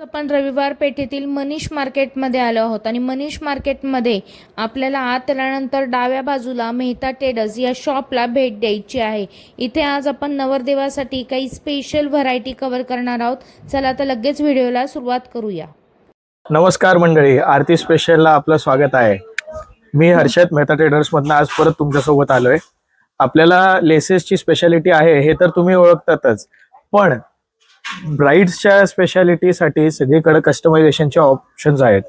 आपण रविवार पेठेतील मनीष मार्केटमध्ये आलो आहोत आणि मनीष मार्केटमध्ये आपल्याला आत आल्यानंतर डाव्या बाजूला मेहता टेडर्स या शॉपला भेट द्यायची आहे. इथे आज आपण नवरदेवासाठी काही स्पेशल व्हरायटी कव्हर करणार आहोत. चला तर लगेच व्हिडिओला सुरुवात करूया. नमस्कार मंडळी, आरती स्पेशलला आपलं स्वागत आहे. मी हर्षद मेहता ट्रेडर्समधनं आज परत तुमच्यासोबत आलोय. आपल्याला लेसेसची स्पेशालिटी आहे हे तर तुम्ही ओळखतातच, पण ब्राईड्सच्या स्पेशालिटीसाठी सगळीकडे कस्टमायझेशनचे ऑप्शन्स आहेत.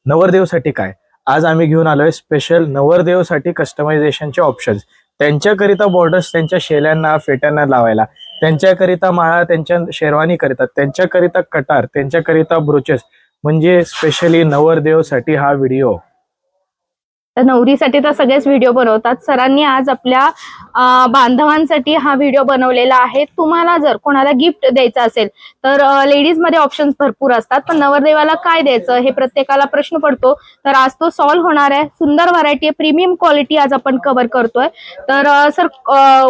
नवरदेवसाठी काय, आज आम्ही घेऊन आलोय स्पेशल नवरदेवसाठी कस्टमायझेशनचे ऑप्शन्स. त्यांच्याकरिता बॉर्डर्स त्यांच्या शेल्यांना फेट्यांना लावायला, त्यांच्याकरिता माळा त्यांच्या शेरवानी करतात, त्यांच्याकरिता कटार, त्यांच्याकरिता ब्रोचेस, म्हणजे स्पेशली नवरदेवसाठी हा व्हिडिओ. तर नवरीसाठी तर सगळेच व्हिडिओ बनवतात. सरांनी आज आपल्या बांधवांसाठी हा व्हिडिओ बनवलेला आहे. तुम्हाला जर कोणाला गिफ्ट द्यायचं असेल तर लेडीज मध्ये ऑप्शन्स भरपूर असतात, पण नवरदेवाला काय द्यायचं हे प्रत्येकाला प्रश्न पडतो. तर आज तो सॉल्व्ह होणार आहे. सुंदर व्हरायटी आहे, प्रीमियम क्वालिटी आज आपण कव्हर करतोय. तर सर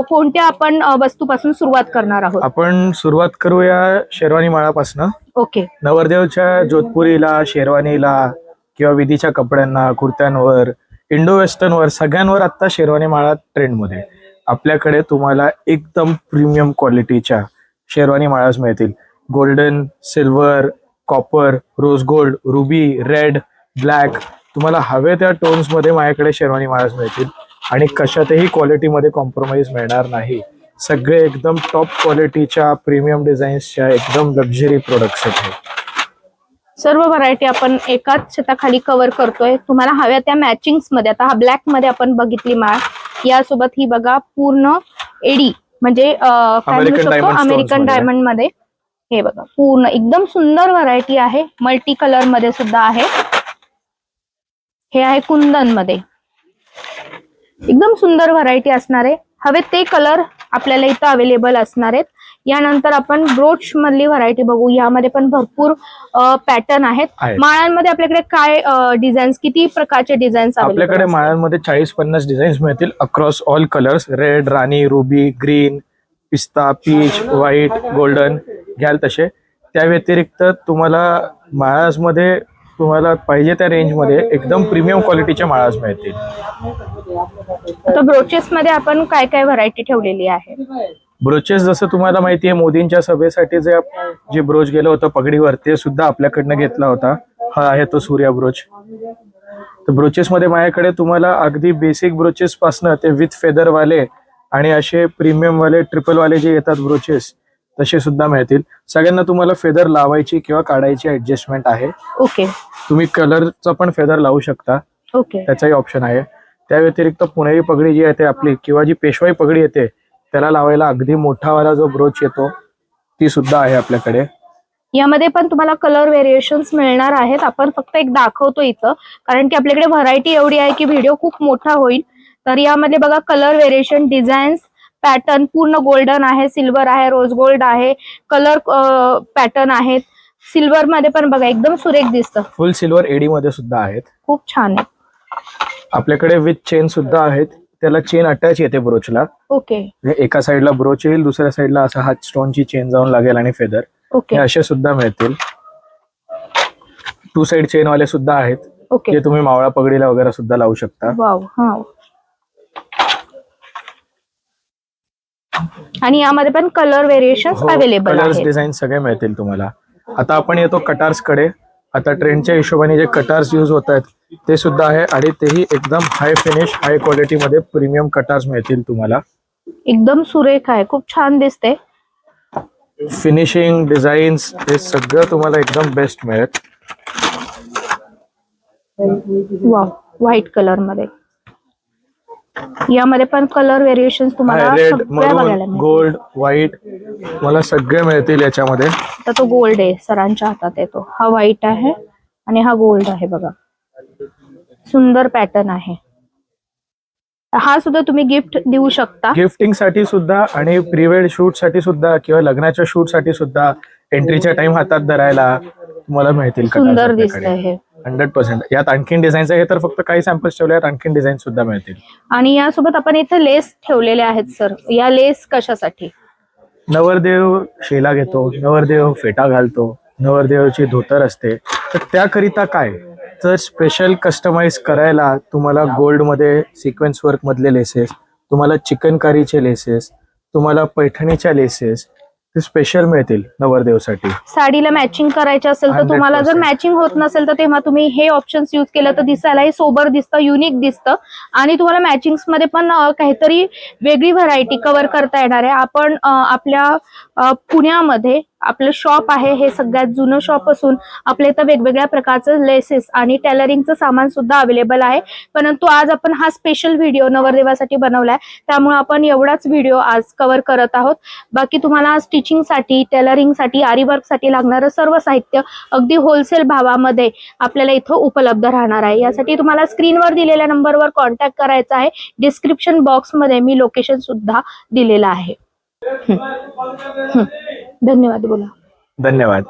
कोणत्या आपण वस्तूपासून सुरुवात करणार आहोत? आपण सुरुवात करूया शेरवानी माळापासून. ओके. नवरदेवच्या जोधपुरीला, शेरवानीला किंवा विधीच्या कपड्यांना, कुर्त्यांवर, इंडो वेस्टर्नवर सगळ्यांवर आता शेरवानी माळा ट्रेंडमध्ये. आपल्याकडे तुम्हाला एकदम प्रीमियम क्वालिटीच्या शेरवानी माळाच मिळतील. Golden, silver, copper, rose gold, ruby, red, black, तुम्हाला हवे त्या टोन्समध्ये माझ्याकडे शेरवानी माळाच मिळतील आणि कशातही क्वालिटीमध्ये कॉम्प्रोमाइज मिळणार नाही. सगळे एकदम टॉप क्वालिटीच्या प्रीमियम डिझाईन्सच्या एकदम लक्झरी प्रोडक्ट्स आहेत. सर्व व्हरायटी आपण एकाच छताखाली कव्हर करतोय. तुम्हाला हव्या त्या मॅचिंग्स मध्ये. आता हा ब्लॅक मध्ये आपण बघितली माळ, यासोबत ही बघा पूर्ण एडी म्हणजे अमेरिकन डायमंड मध्ये. हे बघा पूर्ण एकदम सुंदर व्हरायटी आहे. मल्टी कलर मध्ये सुद्धा आहे. हे आहे कुंदन मध्ये, एकदम सुंदर व्हरायटी असणार आहे. हवे ते कलर आपल्याला इथं अवेलेबल असणार आहेत. यानंतर आपण ब्रोच मधली व्हरायटी बघू. यामध्ये पण भरपूर पॅटर्न आहेत. माळांमध्ये आपल्याकडे काय डिझाईन्स, किती प्रकारचे डिझाईन्स आपल्याकडे? माळांमध्ये 40-50 डिझाईन्स मिळतील अक्रॉस ऑल कलर्स. रेड, राणी, रुबी, ग्रीन, पिस्ता, पीच, व्हाईट, गोल्डन घ्याल तसे. त्या व्यतिरिक्त तुम्हाला माळांमध्ये तुम्हाला पाहिजे त्या रेंजमध्ये एकदम प्रीमियम क्वालिटीच्या माळास मिळतील. आता ब्रोचेस मध्ये आपण काय काय व्हरायटी ठेवलेली आहे? ब्रोचेस जसं तुम्हाला माहिती आहे, मोदींच्या सभेसाठी जे ब्रोच गेलं होतं पगडीवर, ते सुद्धा आपल्याकडनं घेतला होता. हा आहे तो सूर्या ब्रोच. तर ब्रोचेस मध्ये माझ्याकडे तुम्हाला अगदी बेसिक ब्रोचेस पासनं ते विथ फेदर वाले आणि असे प्रीमियम वाले, ट्रिपल वाले जे येतात ब्रोचेस, तसे सुद्धा मिळतील. सगळ्यांना तुम्हाला फेदर लावायची किंवा काढायची ऍडजस्टमेंट आहे. ओके. तुम्ही कलरचा पण फेदर लावू शकता. ओके. त्याचाही ऑप्शन आहे. त्या व्यतिरिक्त पुणेरी पगडी जी येते आपली किंवा जी पेशवाई पगडी येते त्याला लावायला अगदी मोठावाला जो ब्रोच येतो, ती सुद्धा आहे आपल्याकडे. यामध्ये पण तुम्हाला कलर व्हेरिएशन्स मिळणार आहेत. आपण फक्त एक दाखवतो इथं, कारण की आपल्याकडे व्हरायटी एवढी आहे की व्हिडिओ खूप मोठा होईल. तर यामध्ये बघा कलर व्हेरिएशन, डिझाईन्स, पॅटर्न पूर्ण गोल्डन आहे, सिल्वर आहे, रोज गोल्ड आहे, कलर पॅटर्न आहेत. सिल्वर मध्ये पण बघा एकदम सुरेख दिसतं. फुल सिल्वर एडी मध्ये सुद्धा आहेत. खूप छान आहे. आपल्याकडे विथ चेन सुद्धा आहेत. त्याला चेन अटॅच येते ब्रोचला. ओके. एका साईडला ब्रोच येईल, दुसऱ्या साईडला असा हात स्टोनची चेन जाऊन लागेल आणि फेदर. ओके. असे सुद्धा मिळतील. 2 साइड चेन वाले सुद्धा आहेत. ओके. जे तुम्ही मावळा पगडीला वगैरे सुद्धा लावू शकता. वाव. हा. आणि यामध्ये पण कलर व्हेरिएशन्स अवेलेबल आहेत. डिझाईन सगळे मिळतील तुम्हाला. आता आपण येतो कटार्स कडे. आता ट्रेंडच्या हिशोबाने जे कटार्स यूज होत आहेत ते सुद्धा आहे आणि तेही एकदम हाय फिनिश, हाय क्वालिटी मध्ये प्रीमियम कटार्स मिळतील तुम्हाला. एकदम सुरेख आहे, खूप छान दिसते. फिनिशिंग, डिझाईन्स हे सगळं तुम्हाला एकदम बेस्ट मिळेल. वाव. व्हाईट कलर मध्ये. यामध्ये पण कलर व्हेरिएशन्स तुम्हाला रेड, सगळ्या बघायला मिळतील. गोल्ड, व्हाईट मला सगळे मिळतील याच्यामध्ये. तर तो गोल्ड आहे, सरांच्या हातात येतो. हा व्हाईट आहे आणि हा गोल्ड आहे. बघा सुंदर पॅटर्न आहे. हा सुद्धा तुम्ही गिफ्ट देऊ शकता. गिफ्टिंग साठी सुद्धा आणि प्रीवेड शूट साठी सुद्धा किंवा लग्नाच्या शूट साठी सुद्धा एंट्रीच्या टाइम हातात धरायला तुम्हाला मिळतील. सुंदर दिसतंय हे. 100%. यात आणखीन डिझाईन्स आहे, तर फक्त काही सॅम्पल्स ठेवले आहेत, आणखीन डिझाईन सुद्धा मिळतील. आणि यासोबत आपण इथे लेस ठेवलेले आहेत. सर या लेस कशासाठी? नवरदेव शेला घेतो, नवरदेव फेटा घालतो, नवरदेवाची धोतर असते, तर त्याकरिता काय, तर स्पेशल कस्टमाइज करायला तुम्हाला गोल्डमध्ये सिक्वेन्स वर्कमधले लेसेस, तुम्हाला चिकनकारीचे लेसेस, तुम्हाला पैठणीच्या लेसेस ते स्पेशल मिळतील नवरदेवसाठी. साडीला मॅचिंग करायचं असेल तर तुम्हाला जर 100%. मॅचिंग होत नसेल तर तेव्हा तुम्ही हे ऑप्शन्स यूज केलं तर दिसायलाही सोबर दिसतं, युनिक दिसतं आणि तुम्हाला मॅचिंग्स मध्ये पण काहीतरी वेगळी व्हरायटी कव्हर करता येणार आहे. आपण आपल्या पुण्यामध्ये आपलं शॉप आहे, हे सगळ्यात जुनं शॉप असून आपल्या इथं वेगवेगळ्या प्रकारचं लेसेस आणि टेलरिंगचं सामान सुद्धा अवेलेबल आहे. परंतु आज आपण हा स्पेशल व्हिडिओ नवरदेवासाठी बनवलाय, त्यामुळे आपण एवढाच व्हिडिओ आज कव्हर करत आहोत. बाकी तुम्हाला स्टिचिंगसाठी, टेलरिंगसाठी, आरीवर्कसाठी लागणारं सर्व साहित्य अगदी होलसेल भावामध्ये आपल्याला इथं उपलब्ध राहणार आहे. यासाठी तुम्हाला स्क्रीनवर दिलेल्या नंबरवर कॉन्टॅक्ट करायचा आहे. डिस्क्रिप्शन बॉक्समध्ये मी लोकेशन सुद्धा दिलेलं आहे. धन्यवाद. बोला. धन्यवाद.